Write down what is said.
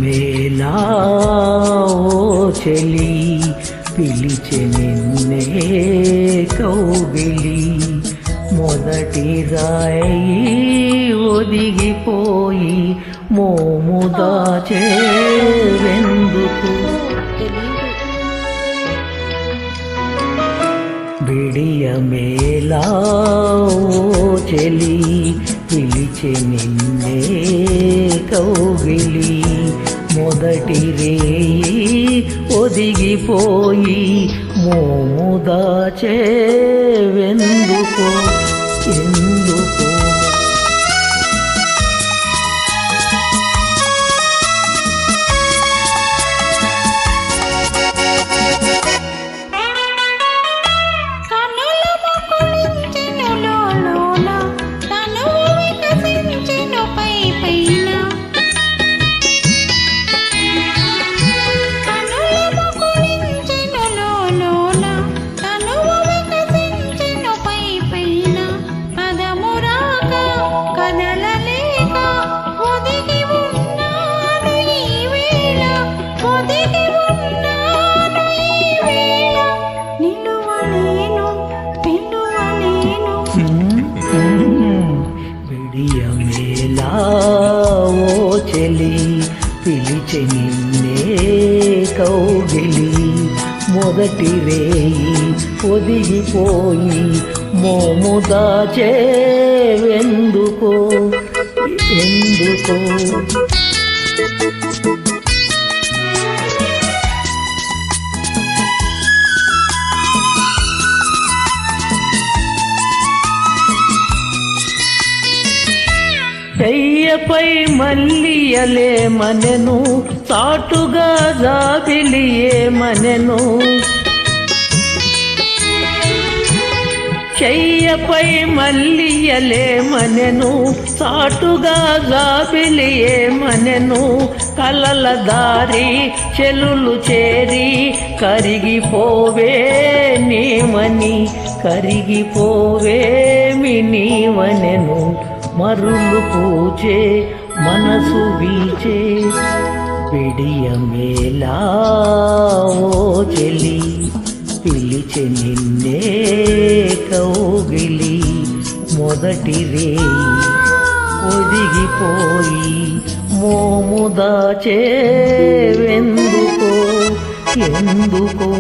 మేలా ఓ చెలి పిలిచె నిన్నే కౌగిలి మొదటి రాయి ఒదిగిపోయి మోము దాచేందుకు బిడియ మేలా ఓ చెలి పిలిచె నిన్నే కౌగిలి మొదటి రేయి ఒదిగిపోయి మోము దాచేవెందుకు ఎందుకు బిడియ మేలా ఓ చెలి పిలిచె నిన్నే కౌగిలి మొదటి రేయి ఒదిగిపోయి మోము దాచేవెందుకో ఎందుకో చెయ్యపై మల్లియలే మనెను చాటుగా జాబిలియే మనెను చెయ్యపై మల్లియలే మనెను చాటుగా జాబిలియే మనెను కలల దారి చెలులు చేరి కరిగిపోవే నీమని కరిగిపోవేమి నీవనెను మరులు పూచే మనసు వీచే బిడియ మేలా ఓ చెలి పిలిచె నిన్నే కౌగిలి మొదటి రేయి ఒదిగిపోయి మోము దాచేవెందుకో ఎందుకో